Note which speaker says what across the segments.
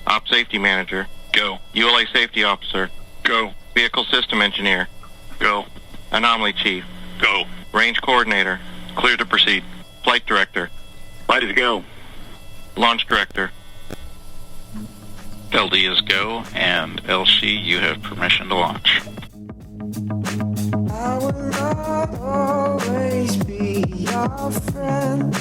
Speaker 1: Op Safety Manager. Go. ULA Safety Officer. Go. Vehicle System Engineer. Go. Anomaly Chief. Go. Range Coordinator. Clear to proceed. Flight Director. Flight is go. Launch Director.
Speaker 2: LD is go, and LC, you have permission to launch.
Speaker 3: I will not always be your friend.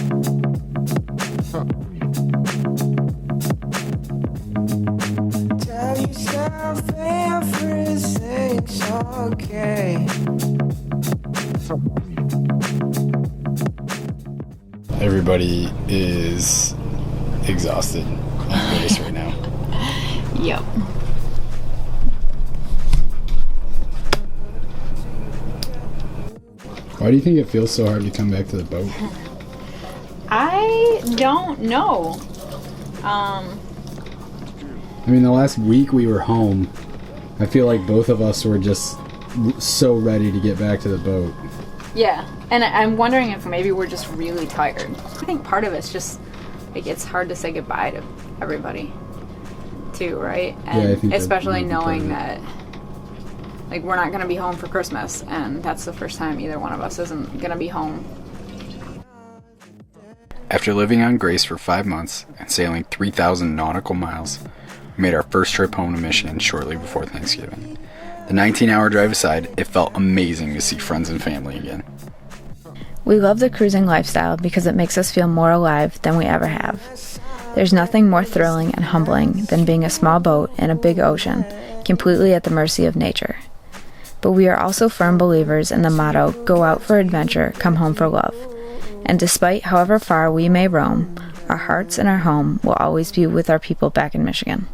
Speaker 3: Tell yourself everything's okay.
Speaker 4: Everybody is exhausted on race right now.
Speaker 5: Yep.
Speaker 4: Why do you think it feels so hard to come back to the boat?
Speaker 5: I don't know.
Speaker 4: I mean, the last week we were home, I feel like both of us were just so ready to get back to the boat.
Speaker 5: Yeah, and I'm wondering if maybe we're just really tired. I think part of it's just, like, it's hard to say goodbye to everybody, too, right? And
Speaker 4: yeah, I think
Speaker 5: especially knowing that, like, we're not going to be home for Christmas, and that's the first time either one of us isn't going to be home.
Speaker 4: After living on Grace for 5 months and sailing 3,000 nautical miles, we made our first trip home to Michigan shortly before Thanksgiving. The 19-hour drive aside, it felt amazing to see friends and family again.
Speaker 6: We love the cruising lifestyle because it makes us feel more alive than we ever have. There's nothing more thrilling and humbling than being a small boat in a big ocean, completely at the mercy of nature. But we are also firm believers in the motto, go out for adventure, come home for love. And despite however far we may roam, our hearts and our home will always be with our people back in Michigan.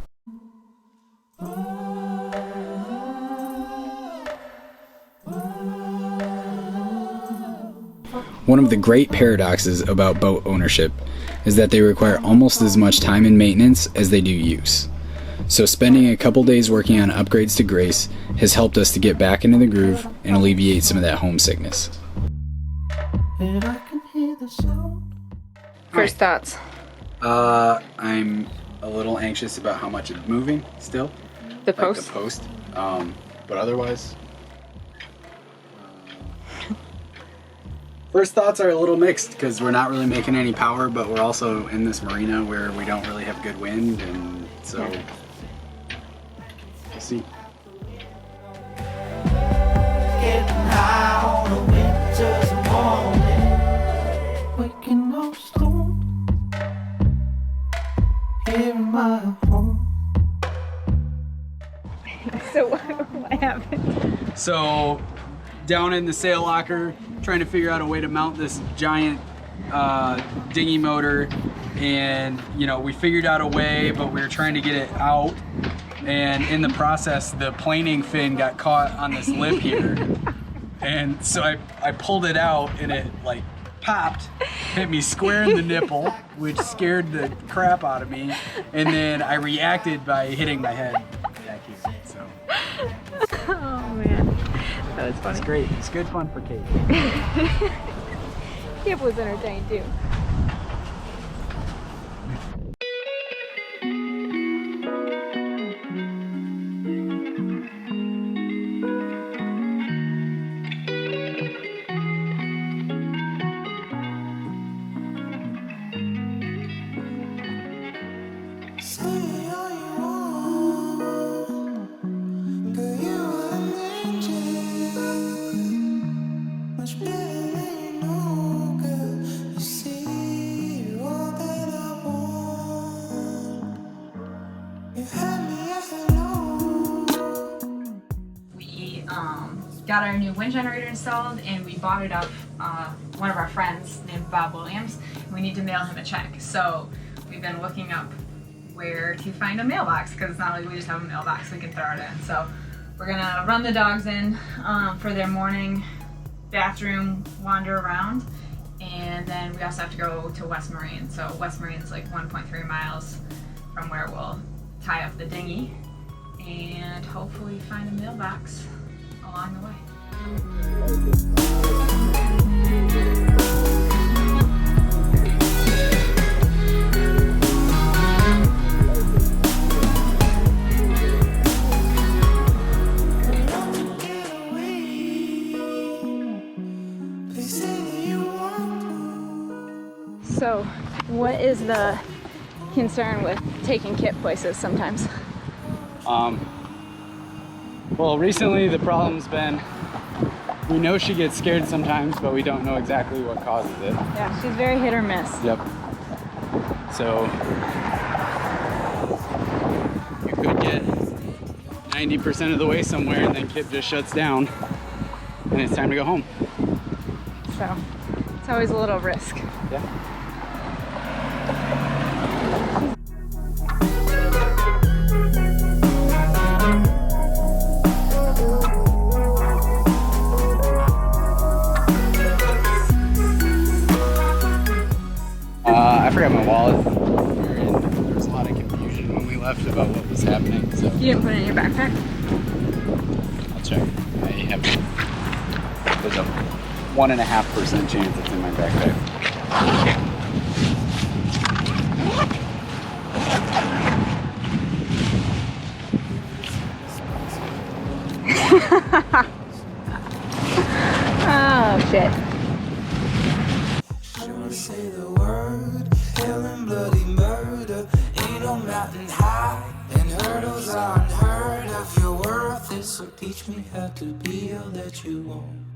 Speaker 6: One of the great paradoxes about boat ownership is that they require almost as much time and maintenance as they do use. So spending a couple days working on upgrades to Grace has helped us to get back into the groove and alleviate some of that homesickness.
Speaker 5: First thoughts.
Speaker 4: I'm a little anxious about how much it's moving still.
Speaker 5: The post?
Speaker 4: The post. But otherwise... First thoughts are a little mixed because we're not really making any power, but we're also in this marina where we don't really have good wind, and so we'll see.
Speaker 3: Getting high on a winter's morning, waking up stoned here in my home.
Speaker 5: So what happened?
Speaker 4: So down in the sail locker, trying to figure out a way to mount this giant dinghy motor, and we figured out a way, but we were trying to get it out, and in the process the planing fin got caught on this lip here, and so I pulled it out and it like popped, hit me square in the nipple, which scared the crap out of me, and then I reacted by hitting my head back here. So
Speaker 5: Oh man, that was funny.
Speaker 4: it's great. It's good fun for Kate.
Speaker 5: Kip was entertained too.
Speaker 7: Got our new wind generator installed, and we bought it off one of our friends named Bob Williams. We need to mail him a check, so we've been looking up where to find a mailbox, because it's not like we just have a mailbox we can throw it in. So we're gonna run the dogs in for their morning bathroom wander around, and then we also have to go to West Marine. So West Marine's like 1.3 miles from where we'll tie up the dinghy and hopefully find a mailbox along the way.
Speaker 5: is the concern with taking Kit places sometimes?
Speaker 4: Well, recently the problem's been, we know she gets scared sometimes, but we don't know exactly what causes it.
Speaker 5: Yeah, she's very hit or miss.
Speaker 4: Yep. So you could get 90% of the way somewhere and then Kip just shuts down and it's time to go home.
Speaker 5: So it's always a little risk.
Speaker 4: Yeah. I forgot my wallet, and there was a lot of confusion when we left about what was happening. So
Speaker 5: You didn't put it in your backpack?
Speaker 4: I'll check. I have. There's a 1.5% chance it's in my backpack.
Speaker 5: Oh shit.
Speaker 3: Say the word, hell and bloody murder. Ain't no mountain high, and hurdles are unheard of. Your worth is so teach me how to be all that you want.